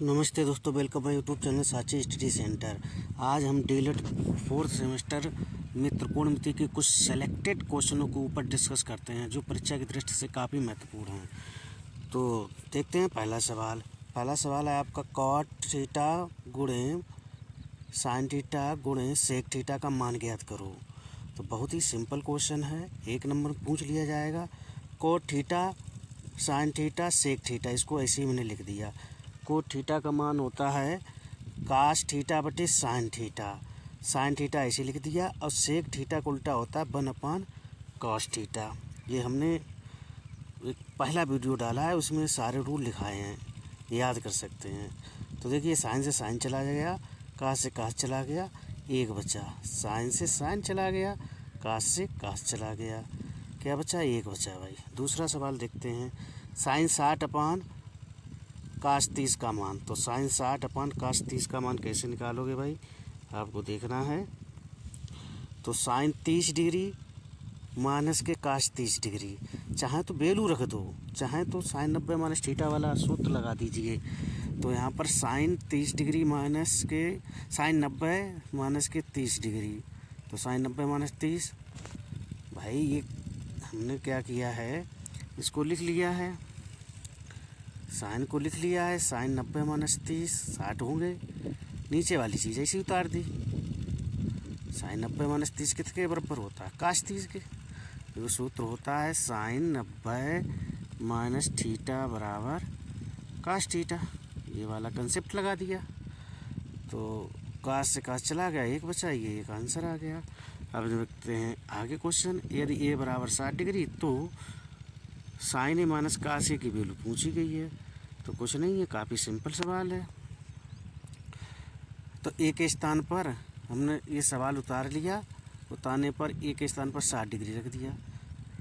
नमस्ते दोस्तों, welcome my YouTube channel साची स्टडी सेंटर। आज हम डीएलएड 4th सेमेस्टर में त्रिकोणमिति के कुछ सेलेक्टेड क्वेश्चनों के ऊपर डिस्कस करते हैं जो परीक्षा की दृष्टि से काफ़ी महत्वपूर्ण हैं। तो देखते हैं पहला सवाल है आपका कॉट थीटा गुणे साइन थीटा गुणे सेक थीटा का मान ज्ञात करो। तो बहुत ही सिंपल क्वेश्चन है, एक नंबर पूछ लिया जाएगा। Cot theta sine theta sec theta, इसको ऐसे ही मैंने लिख दिया। कोट थीटा का मान होता है काश थीटा बटे साइन थीटा ऐसे लिख दिया, और सेक थीटा का उल्टा होता है 1/cos कॉस थीटा। ये हमने एक पहला वीडियो डाला है, उसमें सारे रूल लिखाए हैं, याद कर सकते हैं। तो देखिए, साइन से साइन चला गया, काश से काश चला गया, एक बचा। साइन से साइन चला गया, काश से काश चला गया, क्या बचा? एक बचा भाई। दूसरा सवाल देखते हैं, साइन 60/cos 30 का मान। तो साइन 60/cos 30 का मान कैसे निकालोगे भाई, आपको देखना है। तो साइन 30 डिग्री माइनस के cos 30 डिग्री, चाहे तो वैल्यू रख दो, चाहे तो साइन 90 माइनस थीटा वाला सूत्र लगा दीजिए। तो यहाँ पर साइन 30 डिग्री माइनस के साइन 90 माइनस के 30 डिग्री, तो साइन 90 माइनस 30। भाई ये हमने क्या किया है, इसको लिख लिया है, साइन को लिख लिया है। साइन 90 माइनस 30 60 होंगे, नीचे वाली चीज़ ऐसी उतार दी। साइन 90 माइनस 30 किसके बराबर होता है? cos 30 के। जो सूत्र होता है साइन 90 माइनस थीटा बराबर cos थीटा, ये वाला कंसेप्ट लगा दिया। तो cos से cos चला गया, एक बचा, ये एक आंसर आ गया। अब देखते हैं आगे क्वेश्चन। यदि a बराबर 60 डिग्री तो साइन ए माइनस cos ए की वैल्यू पूछी गई है। तो कुछ नहीं है, काफ़ी सिंपल सवाल है। तो ए के स्थान पर हमने ये सवाल उतार लिया, उतारने पर ए के स्थान पर 60 डिग्री रख दिया।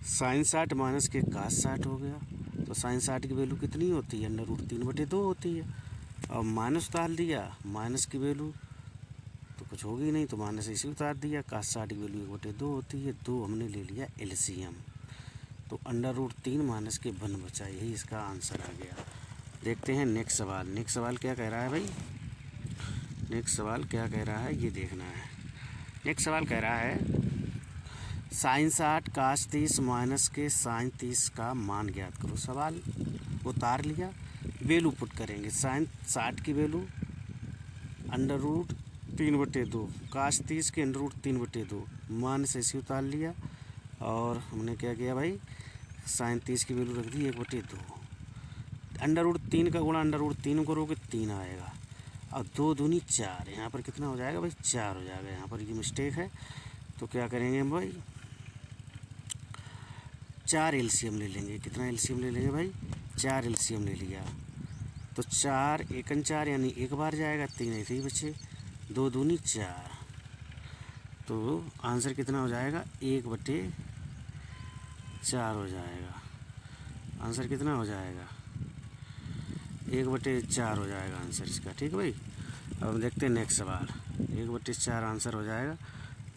साइन 60 माइनस के cos 60 हो गया। तो साइन 60 की वैल्यू कितनी होती है? √3/2 होती है। और माइनस उतार दिया, माइनस की वैल्यू तो कुछ होगी नहीं, तो माइनस इसी उतार दिया। cos 60 की वैल्यू 1/2 होती है, 2 हमने ले लिया एलसीएम। तो √3 माइनस के 1 बचा, यही इसका आंसर आ गया। देखते हैं नेक्स्ट सवाल क्या कह रहा है भाई। नेक्स्ट सवाल क्या कह रहा है ये देखना है। नेक्स्ट सवाल कह रहा है साइन 60 cos 30 माइनस के साइन 30 का मान ज्ञात करो। सवाल उतार लिया, वैल्यू पुट करेंगे। साइन 60 की वैल्यू √3/2, cos 30 के √3/2, मान से इसी उतार लिया। और हमने क्या किया भाई, साइन 30 की वैल्यू रख दी 1/2। √3 का गुणा √3 करोगे 3 आएगा, और 2 दूनी 4, यहाँ पर कितना हो जाएगा भाई? 4 हो जाएगा। यहाँ पर ये मिस्टेक है, तो क्या करेंगे हम भाई, 4 एलसीएम ले लेंगे। कितना एलसीएम ले लेंगे भाई? 4 एलसीएम ले लिया। तो 4 एकन 4 यानी एक बार जाएगा, 3 ऐसे ही बचे, 2 दूनी 4। तो आंसर कितना हो जाएगा? 1/4 हो जाएगा। आंसर कितना हो जाएगा? 1/4 हो जाएगा आंसर इसका। ठीक है भाई। अब हम देखते हैं नेक्स्ट सवाल। 1/4 आंसर हो जाएगा।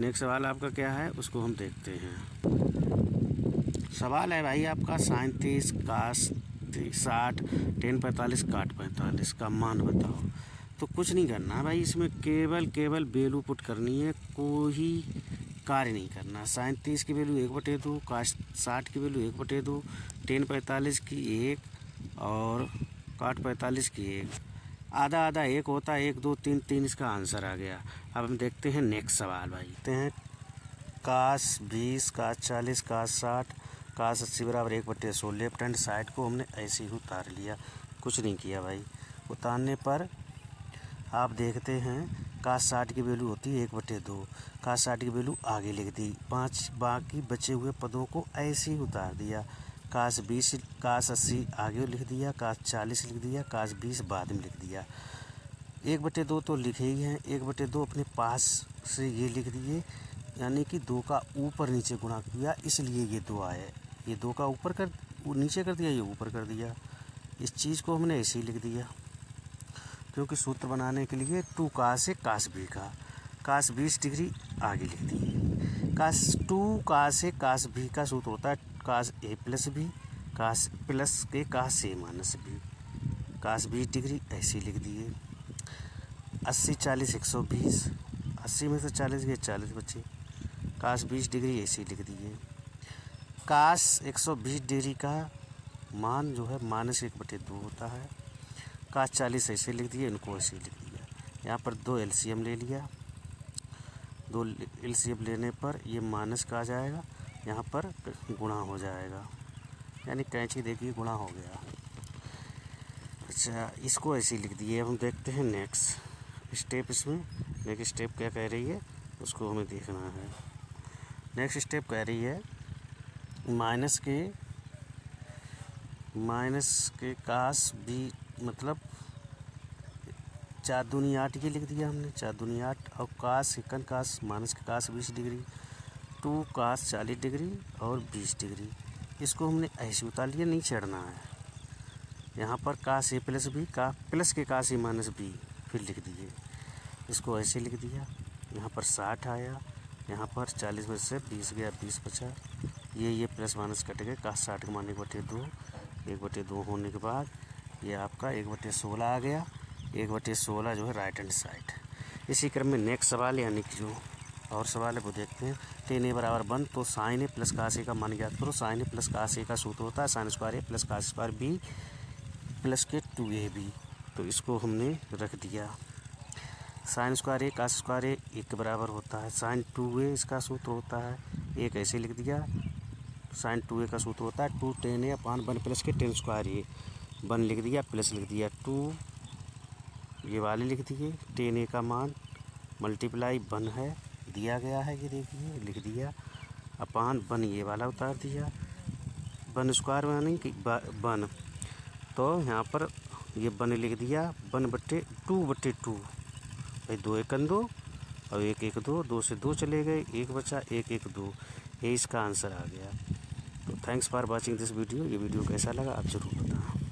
नेक्स्ट सवाल आपका क्या है उसको हम देखते हैं। सवाल है भाई आपका साइन 30 cos 60 tan 45 cot 45 का मान बताओ। तो कुछ नहीं करना है भाई, इसमें केवल वैल्यू पुट करनी है, कोई कार्य नहीं करना। साइन 30 की वैल्यू 1/2, cos 60 की वैल्यू 1/2, tan 45 की 1 और cot 45 की 1। आधा आधा एक होता है, 1 2 3 3, इसका आंसर आ गया। अब हम देखते हैं नेक्स्ट सवाल भाई। देखते हैं cos 20 cos 40 cos 60 cos 80 बराबर 1/100। लेफ्ट हैंड साइड को हमने ऐसे ही उतार लिया, कुछ नहीं किया भाई। उतारने पर आप देखते हैं cos 60 की वैल्यू होती है 1/2, cos 60 की वैल्यू आगे लिख दी, 5 बाकी बचे हुए पदों को ऐसे ही उतार दिया। cos 20 cos 80 आगे लिख दिया, cos 40 लिख दिया, cos 20 बाद में लिख दिया। 1/2 तो लिखे ही हैं, 1/2 अपने पास से ये लिख दिए, यानी कि 2 का ऊपर नीचे गुणा किया, इसलिए ये 2 आए। ये 2 का नीचे कर दिया, ये ऊपर कर दिया। इस चीज़ को हमने ऐसे ही लिख दिया, क्योंकि सूत्र बनाने के लिए 2 cos से cos b का cos 20 डिग्री आगे लिख दिए। 2 cos से cos b का सूत्र होता है cos a + b cos plus के cos a - b। Cos 20 degree ऐसे लिख दिए। 80 40 120, 80 में से 40 गए 40 बचे। कास 20 डिग्री ऐसे लिख दिए। कास 120 डिग्री का मान जो है -1/2 होता है। कास 40 ऐसे लिख दिए, इनको ऐसे लिख दिया। यहाँ पर 2 एलसीएम ले लिया। 2 एलसीएम लेने पर ये माइनस का आ जाएगा, यहाँ पर गुणा हो जाएगा, यानी कैंची देखिए गुणा हो गया। अच्छा, इसको ऐसे लिख दिए। अब हम देखते हैं नेक्स्ट स्टेप। इसमें नेक्स्ट स्टेप क्या कह रही है उसको हमें देखना है। नेक्स्ट स्टेप कह रही है माइनस के कास भी मतलब 4 दूनी 8 ये लिख दिया हमने, 4 दूनी 8। और कास सेकंड कास माइनस के कास 20 डिग्री, 2 कास 40 डिग्री और 20 डिग्री। इसको हमने ऐसे उतार लिया, नहीं छेड़ना है। यहाँ पर कास ए प्लस बी, का प्लस के कास ए माइनस बी फिर लिख दिए। इसको ऐसे लिख दिया। यहाँ पर 60 आया, यहाँ पर 40 में से 20 गया, 20 बचा। ये प्लस माइनस कट गए। कास 60 का मान 1/2, 1/2 होने के बाद ये आपका 1/16 आ गया। 1/16 जो है राइट हैंड साइड। इसी क्रम में नेक्स्ट सवाल यानी कि जो और सवाल है वो देखते हैं। tan a बराबर 1, तो साइन ए प्लस कास ए का मान ज्ञात करो। साइन ए प्लस कास ए का सूत्र होता है sine square A plus cos square B plus के 2ab। तो इसको हमने रख दिया। Sine square A cos square A 1 के बराबर होता है। साइन 2a इसका सूत्र होता है, एक ऐसे लिख दिया। साइन 2a का सूत्र होता है 2 tan a अपान 1 प्लस के tan स्क्वायर ए। 1 लिख दिया, प्लस लिख दिया, 2 ये वाले लिख दिए। tan a का मान मल्टीप्लाई 1 है, दिया गया है, ये देखिए लिख दिया। अपान 1 ये वाला उतार दिया। 1 स्क्वायर में नहीं कि 1, तो यहाँ पर ये 1 लिख दिया। 1/2 भाई 2 1 2 और 1 1 2, 2 से 2 चले गए, 1 बचा, 1 1 2, ये इसका आंसर आ गया। तो thanks for watching this video. ये वीडियो कैसा लगा आप ज़रूर बताएं।